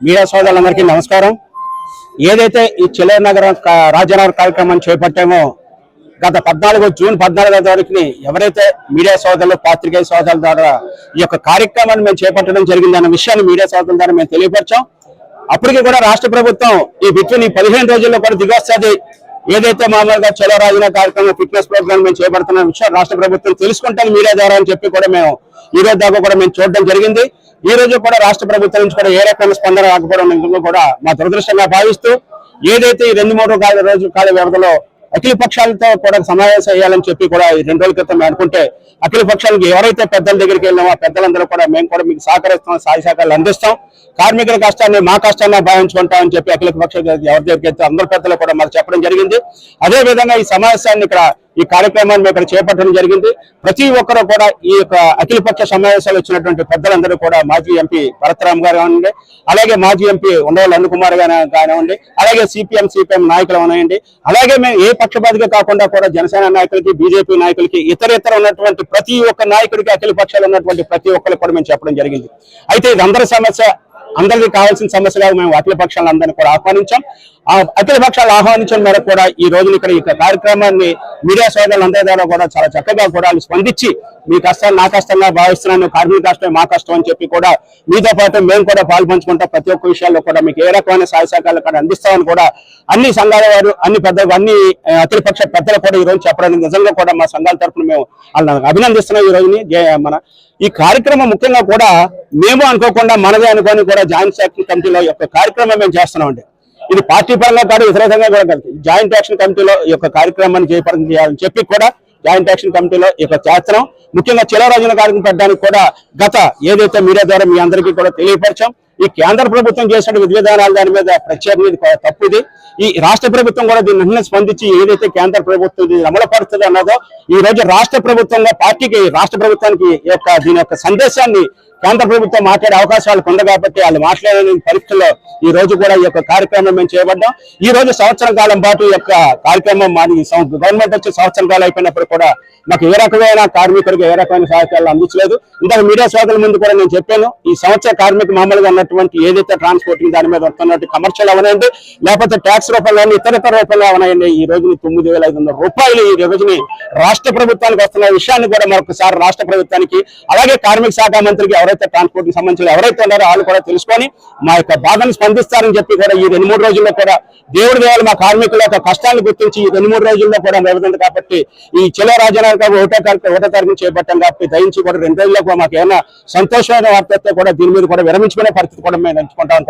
Media సోదరులందరికీ నమస్కారం. ఏదైతే ఈ చెలో నగర రాజనగర కార్యక్రమం చేపట్టామో గత జూన్ 14 తారీఖుని ఎవరైతే మీడియా సోదరులు పాత్రికేయ సోదరుల ద్వారా ఈ యొక్క కార్యక్రమాన్ని మేము చేపట్టడం జరిగిందన్న విషయాన్ని మీడియా సోదరుల ద్వారా మేము తెలియపరిచాం. అప్పటికి కూడా రాష్ట్ర ప్రభుత్వం ఈ బిట్వీన్ 15 రోజుల్లో కూడా దిగొస్తుంది. ఏదైతే మామూలుగా చలో రాజన కార్యక్రమం ఫిట్నెస్ ప్రోగ్రామ్ మేము చేపడుతున్న విషయం రాష్ట్ర ప్రభుత్వం తెలుసుకుంటాను మీడియా ద్వారా అని చెప్పి కూడా మేము ఈ రోజు దాకా కూడా మేము చూడడం జరిగింది. ఈ రోజు కూడా రాష్ట్ర ప్రభుత్వం నుంచి కూడా ఏ రకమైన స్పందన రాకపోవడం కూడా మా దురదృష్టంగా భావిస్తూ ఏదైతే ఈ 2-3 రోజుల కాల వ్యవధిలో అఖిల పక్షాలతో కూడా సమావేశం అయ్యాలని చెప్పి కూడా ఈ 2 రోజుల క్రితం అనుకుంటే అఖిల పక్షాలకు ఎవరైతే పెద్దల దగ్గరికి వెళ్ళామో ఆ పెద్దలందరూ కూడా మేము కూడా మీకు సహకరిస్తాం, సహాయ సహకారాలు అందిస్తాం, కార్మికుల కష్టాన్ని మా కష్టాన్ని భావించుకుంటామని చెప్పి అఖిల పక్ష ఎవరి దగ్గరికి వెళ్తే అందరి పెద్దలు కూడా మాకు చెప్పడం జరిగింది. అదే విధంగా ఈ సమావేశాన్ని ఈ కార్యక్రమాన్ని ఇక్కడ చేపట్టడం జరిగింది. ప్రతి ఒక్కరూ కూడా ఈ యొక్క అఖిలపక్ష సమావేశాలు వచ్చినటువంటి పెద్దలందరూ కూడా మాజీ ఎంపీ భరత్రామ్ గారు కానివ్వండి, అలాగే మాజీ ఎంపీ ఉండవల్లి అనిల్ కుమార్ గారు కానివ్వండి, అలాగే సిపిఎం నాయకులు ఉన్నాయండి, అలాగే మేము ఏ పక్షపాతిగా కాకుండా కూడా జనసేన నాయకులకి, బీజేపీ నాయకులకి, ఇతర ఉన్నటువంటి ప్రతి ఒక్క నాయకుడికి అఖిల పక్షాలు ఉన్నటువంటి ప్రతి ఒక్కరికి కూడా మేము చెప్పడం జరిగింది. అయితే ఇది అందరి సమస్య, అందరికీ కావాల్సిన సమస్యగా మేము అఖిల పక్షాలందరినీ కూడా ఆహ్వానించాం. ఆ అఖిల పక్షాలు ఆహ్వానించిన మేరకు కూడా ఈ రోజు ఇక్కడ ఈ కార్యక్రమాన్ని మీడియా సోదరులందరి ద్వారా కూడా చాలా చక్కగా కూడా స్పందించి మీ కష్టాలు నా కష్టంగా భావిస్తున్నాను, కార్మిక కష్టమే మా కష్టం అని చెప్పి కూడా మీతో పాటు మేము కూడా పాల్పంచుకుంటాం. ప్రతి ఒక్క విషయాల్లో కూడా మీకు ఏ రకమైన సహాయ సహకారాలు కూడా అందిస్తామని కూడా అన్ని సంఘాల వారు, అన్ని పెద్దలు, అన్ని అఖిల పక్ష పెద్దలు కూడా ఈ రోజు చెప్పడానికి నిజంగా కూడా మా సంఘాల తరఫున మేము వాళ్ళని అభినందిస్తున్నాం. ఈ రోజుని మన ఈ కార్యక్రమం ముఖ్యంగా కూడా మేము అనుకోకుండా మనదే అనుకోని కూడా జాయింట్ యాక్షన్ కమిటీలో యొక్క కార్యక్రమం మేము చేస్తున్నామండి. ఇది పార్టీ పరంగా కాదు, ఇతరంగా కూడా కాదు. జాయింట్ యాక్షన్ కమిటీలో ఈ యొక్క కార్యక్రమాన్ని చేపట్టడం చేయాలని చెప్పి కూడా జాయింట్ యాక్షన్ కమిటీలో ఈ యొక్క చేస్తున్నాం. ముఖ్యంగా చలో రాజన కార్యక్రమం పెట్టడానికి కూడా గత ఏదైతే మీడియా ద్వారా మీ అందరికీ కూడా తెలియపరిచాం. ఈ కేంద్ర ప్రభుత్వం చేసిన విధి విధానాలు దాని మీద ప్రత్యేకంగా తప్పు ఇది. ఈ రాష్ట్ర ప్రభుత్వం కూడా దీన్ని స్పందించి ఏదైతే కేంద్ర ప్రభుత్వం అమలు పడుతుంది అన్నదో ఈ రోజు రాష్ట్ర ప్రభుత్వంగా పార్టీకి, రాష్ట్ర ప్రభుత్వానికి దీని యొక్క సందేశాన్ని కేంద్ర ప్రభుత్వం మాట్లాడే అవకాశాలు ఉంది కాబట్టి వాళ్ళు మాట్లాడే పరీక్షల్లో ఈ రోజు కూడా ఈ యొక్క కార్యక్రమం మేము చేపడ్డాం. ఈ రోజు సంవత్సరం కాలం పాటు ఈ యొక్క కార్యక్రమం మాది గవర్నమెంట్ వచ్చి సంవత్సరం కాలం అయిపోయినప్పుడు కూడా మాకు ఏ రకమైన కార్మికులకు ఏ రకమైన సహకారాలు అందించలేదు. ఇందాక మీడియా సోదరుల ముందు కూడా నేను చెప్పాను, ఈ సంవత్సర కార్మిక మామూలుగా ఉన్నటువంటి ఏదైతే ట్రాన్స్పోర్టింగ్ దాని మీద వస్తున్నట్టు కమర్షియల్ అవనండి, లేకపోతే ట్యాక్స్ రూపంలో ఇతర రూపంలో అవనాయండి, ఈ రోజుని 9,500 రూపాయలు ఈ రోజుని రాష్ట్ర ప్రభుత్వానికి వస్తున్న విషయాన్ని కూడా మరొకసారి రాష్ట్ర ప్రభుత్వానికి అలాగే కార్మిక శాఖ మంత్రికి ఎవరైతే ట్రాన్స్పోర్ట్ కి సంబంధించిన ఎవరైతే ఉన్నారో వాళ్ళు కూడా తెలుసుకొని మా యొక్క బాధను స్పందిస్తారని చెప్పి కూడా ఈ 2-3 రోజుల్లో కూడా దేవుడి దేవాలు మా కార్మికుల యొక్క కష్టాన్ని గుర్తించి ఈ 2-3 రోజుల్లో కూడా వ్యవధి కాబట్టి ఈ చలో రాజనగర్ 1వ తారీఖు చేపట్టాం కాబట్టి దయించి కూడా 2 రోజుల్లో మాకు ఏమైనా సంతోషమైన వార్త కూడా దీని మీద కూడా విరమించుకునే పరిస్థితి కూడా మేము ఎంచుకుంటాం.